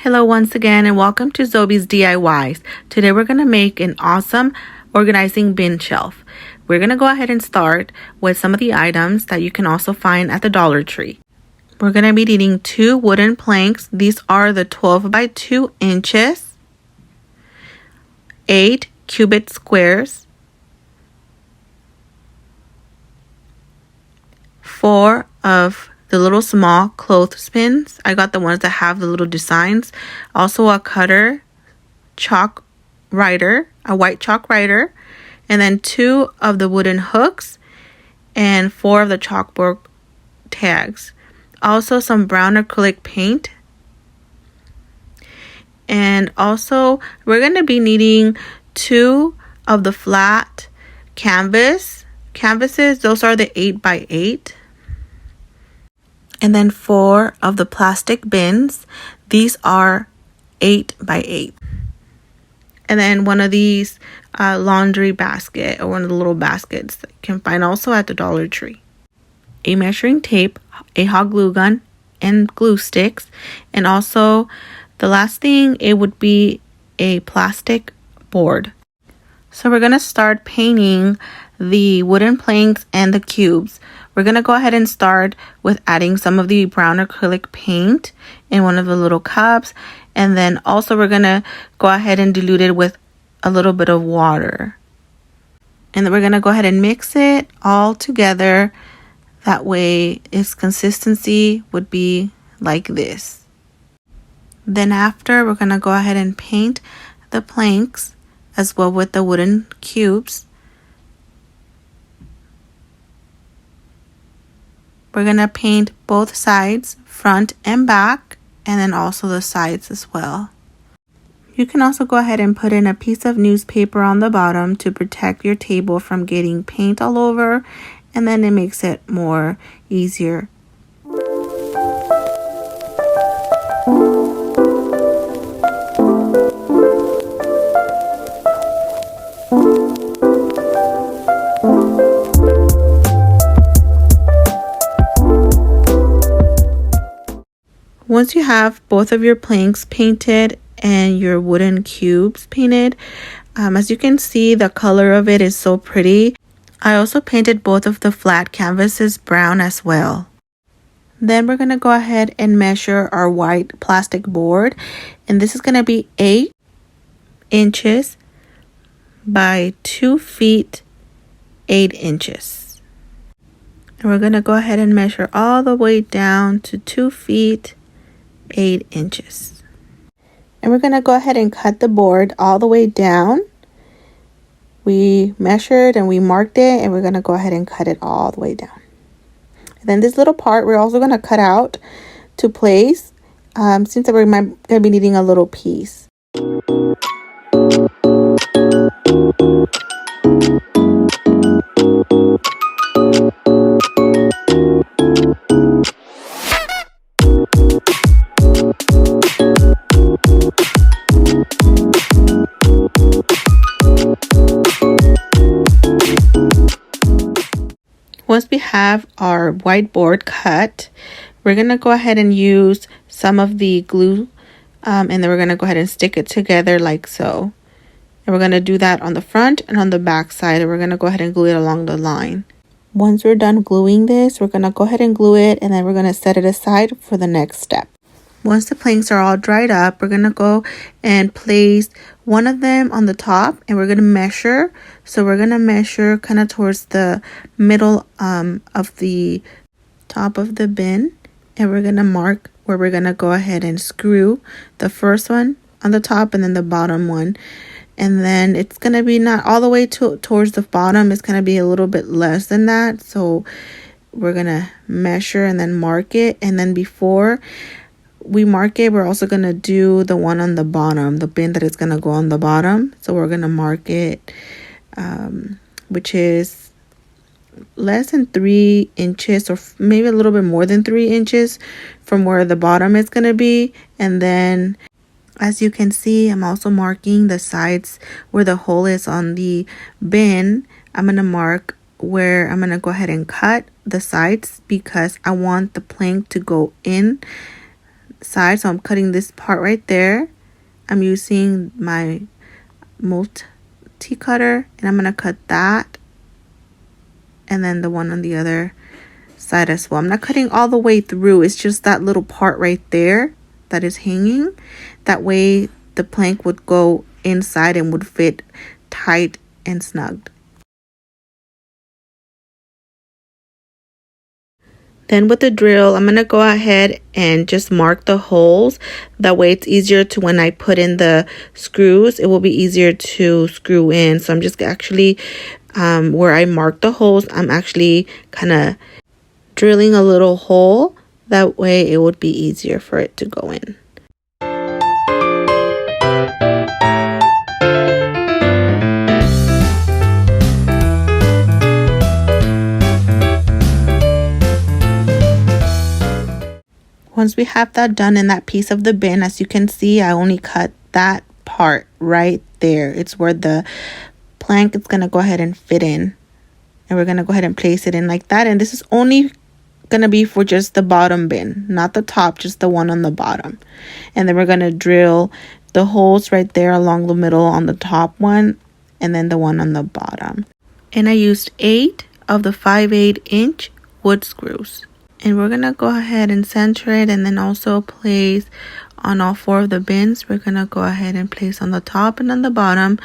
Hello once again and welcome to Zobe's DIYs. Today we're going to make an awesome organizing bin shelf. We're going to go ahead and start with some of the items that you can also find at the Dollar Tree. We're going to be needing 2 wooden planks. These are the 12 by 2 inches, 8 cubit squares, 4 of the little small clothespins. I got the ones that have the little designs. Also a cutter, chalk writer, a white chalk writer, and then 2 of the wooden hooks and 4 of the chalkboard tags. Also some brown acrylic paint. And also we're going to be needing 2 of the flat canvases. Those are the 8 by 8. And then 4 of the plastic bins. These are 8 by 8. And then one of these laundry basket, or one of the little baskets that you can find also at the Dollar Tree. A measuring tape, a hot glue gun, and glue sticks. And also the last thing, it would be a plastic board. So we're going to start painting the wooden planks and the cubes. We're going to go ahead and start with adding some of the brown acrylic paint in one of the little cups. And then also we're going to go ahead and dilute it with a little bit of water. And then we're going to go ahead and mix it all together. That way its consistency would be like this. Then after, we're going to go ahead and paint the planks as well with the wooden cubes. We're going to paint both sides, front and back, and then also the sides as well. You can also go ahead and put in a piece of newspaper on the bottom to protect your table from getting paint all over, and then it makes it more easier. Once you have both of your planks painted and your wooden cubes painted, as you can see, the color of it is so pretty. I also painted both of the flat canvases brown as well. Then we're going to go ahead and measure our white plastic board. And this is going to be 8 inches by 2 feet, 8 inches. And we're going to go ahead and measure all the way down to 2 feet, 8 inches. And we're going to go ahead and cut the board all the way down. We measured and we marked it, and we're going to go ahead and cut it all the way down. And then this little part we're also going to cut out to place, since we're going to be needing a little piece. Once we have our whiteboard cut, we're going to go ahead and use some of the glue, and then we're going to go ahead and stick it together like so. And we're going to do that on the front and on the back side, and we're going to go ahead and glue it along the line. Once we're done gluing this, we're going to go ahead and glue it, and then we're going to set it aside for the next step. Once the planks are all dried up, we're going to go and place one of them on the top, and we're going to measure. So we're going to measure kind of towards the middle of the top of the bin, and we're going to mark where we're going to go ahead and screw the first one on the top and then the bottom one. And then it's going to be not all the way towards the bottom. It's going to be a little bit less than that. So we're going to measure and then mark it. And then before we mark it, we're also going to do the one on the bottom, the bin that is going to go on the bottom. So we're going to mark it, which is less than 3 inches, or maybe a little bit more than 3 inches from where the bottom is going to be. And then as you can see, I'm also marking the sides where the hole is on the bin. I'm going to mark where I'm going to go ahead and cut the sides because I want the plank to go in side. So I'm cutting this part right there. I'm using my multi cutter and I'm going to cut that. And then the one on the other side as well. I'm not cutting all the way through. It's just that little part right there that is hanging. That way the plank would go inside and would fit tight and snugged. Then with the drill, I'm going to go ahead and just mark the holes. That way it's easier to, when I put in the screws, it will be easier to screw in. So I'm just actually, where I mark the holes, I'm actually kind of drilling a little hole. That way it would be easier for it to go in. Once we have that done in that piece of the bin, as you can see, I only cut that part right there. It's where the plank is going to go ahead and fit in. And we're going to go ahead and place it in like that. And this is only going to be for just the bottom bin, not the top, just the one on the bottom. And then we're going to drill the holes right there along the middle on the top one and then the one on the bottom. And I used 8 of the 5/8 inch wood screws. And we're going to go ahead and center it and then also place on all 4 of the bins. We're going to go ahead and place on the top and on the bottom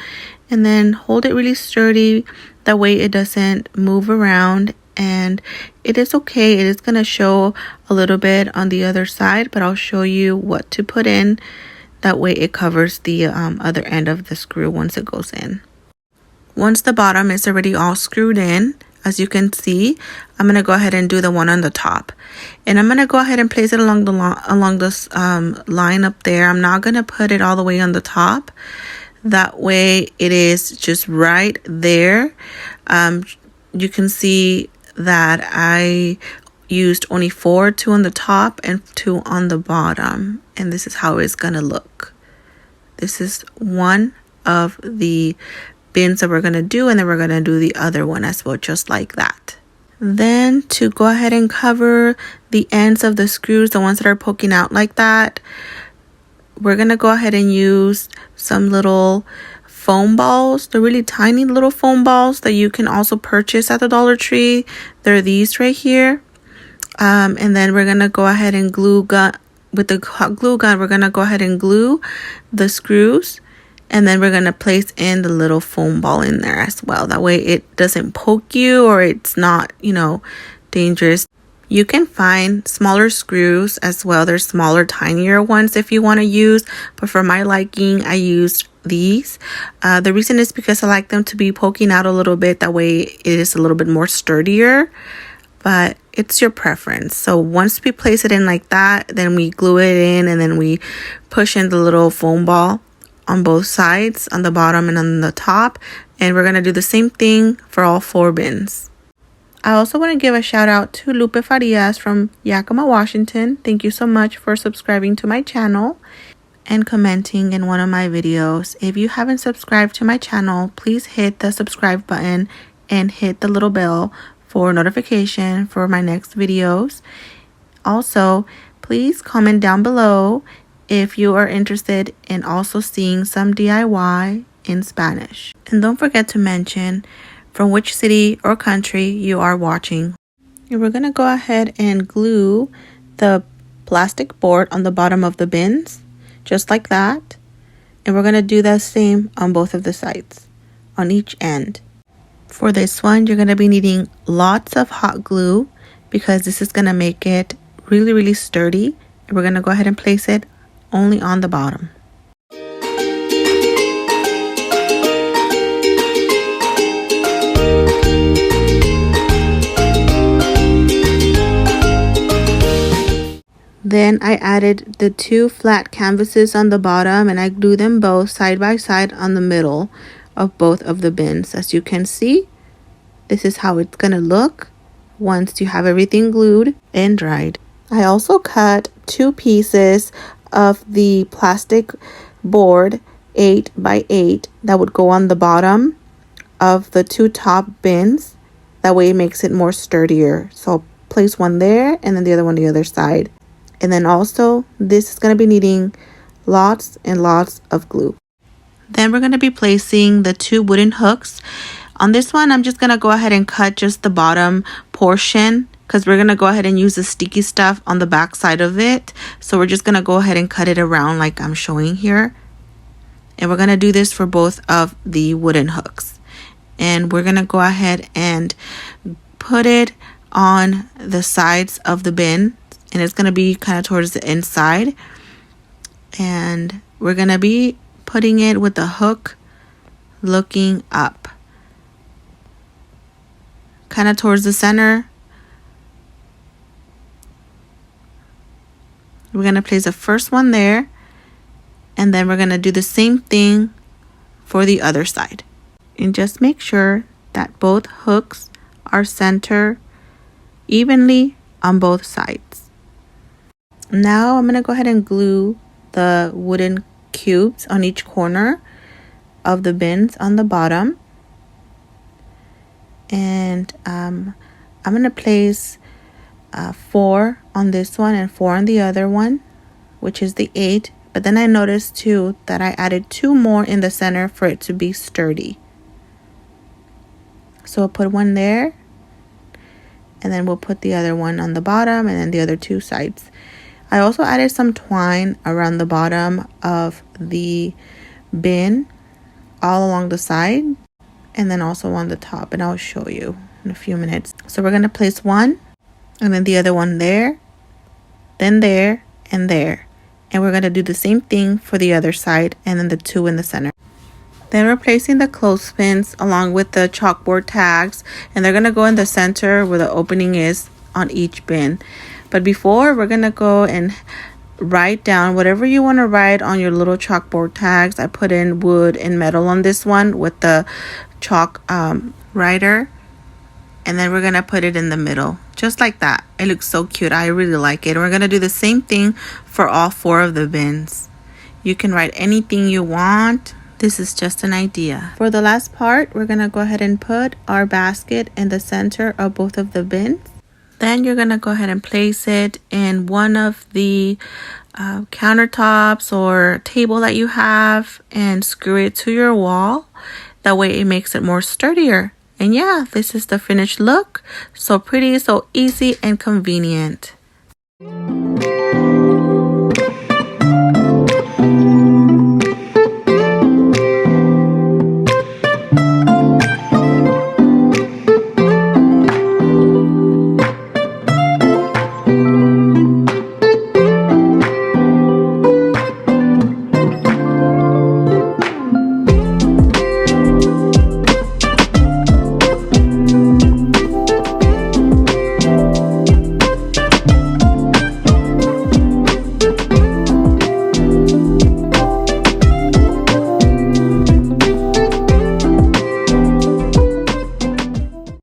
and then hold it really sturdy. That way it doesn't move around, and it is okay. It is going to show a little bit on the other side, but I'll show you what to put in. That way it covers the other end of the screw once it goes in. Once the bottom is already all screwed in, as you can see, I'm going to go ahead and do the one on the top. And I'm going to go ahead and place it along this line up there. I'm not going to put it all the way on the top. That way it is just right there. You can see that I used only 4, 2 on the top and 2 on the bottom. And this is how it's going to look. This is one of the bins that we're going to do, and then we're going to do the other one as well, just like that. Then to go ahead and cover the ends of the screws, the ones that are poking out like that, we're going to go ahead and use some little foam balls. They're really tiny little foam balls that you can also purchase at the Dollar Tree. They're these right here. And then we're going to go ahead and with the hot glue gun, we're going to go ahead and glue the screws. And then we're going to place in the little foam ball in there as well. That way it doesn't poke you or it's not, dangerous. You can find smaller screws as well. There's smaller, tinier ones if you want to use. But for my liking, I used these. The reason is because I like them to be poking out a little bit. That way it is a little bit more sturdier. But it's your preference. So once we place it in like that, then we glue it in and then we push in the little foam ball on both sides, on the bottom and on the top, and we're going to do the same thing for all 4 bins. I also want to give a shout out to Lupe Farias from Yakima, Washington. Thank you so much for subscribing to my channel and commenting in one of my videos. If you haven't subscribed to my channel, please hit the subscribe button and hit the little bell for notification for my next videos. Also, please comment down below if you are interested in also seeing some DIY in Spanish. And don't forget to mention from which city or country you are watching. And we're going to go ahead and glue the plastic board on the bottom of the bins, just like that. And we're going to do the same on both of the sides, on each end. For this one, you're going to be needing lots of hot glue because this is going to make it really, really sturdy. And we're going to go ahead and place it only on the bottom. Then I added the 2 flat canvases on the bottom and I glued them both side by side on the middle of both of the bins. As you can see, this is how it's gonna look once you have everything glued and dried. I also cut 2 pieces of the plastic board 8 by 8 that would go on the bottom of the 2 top bins. That way it makes it more sturdier. So I'll place one there and then the other one the other side. And then also, this is going to be needing lots and lots of glue. Then we're going to be placing the 2 wooden hooks. On this one, I'm just going to go ahead and cut just the bottom portion because we're going to go ahead and use the sticky stuff on the back side of it. So we're just going to go ahead and cut it around like I'm showing here. And we're going to do this for both of the wooden hooks. And we're going to go ahead and put it on the sides of the bin. And it's going to be kind of towards the inside. And we're going to be putting it with the hook looking up. Kind of towards the center. We're going to place the first one there. And then we're going to do the same thing for the other side. And just make sure that both hooks are centered evenly on both sides. Now I'm going to go ahead and glue the wooden cubes on each corner of the bins on the bottom. And I'm going to place 4 on this one and 4 on the other one, which is the 8. But then I noticed too that I added 2 more in the center for it to be sturdy. So I'll put one there, and then we'll put the other one on the bottom and then the other 2 sides. I also added some twine around the bottom of the bin all along the side and then also on the top, and I'll show you in a few minutes. So we're going to place one and then the other one there, then there and there. And we're going to do the same thing for the other side and then the 2 in the center. Then we're placing the clothespins along with the chalkboard tags, and they're going to go in the center where the opening is on each bin. But before, we're going to go and write down whatever you want to write on your little chalkboard tags. I put in wood and metal on this one with the chalk writer. And then we're going to put it in the middle, just like that. It looks so cute. I really like it. And we're going to do the same thing for all 4 of the bins. You can write anything you want. This is just an idea. For the last part, we're going to go ahead and put our basket in the center of both of the bins. Then you're going to go ahead and place it in one of the countertops or table that you have and screw it to your wall. That way it makes it more sturdier. And yeah, this is the finished look. So pretty, so easy and convenient.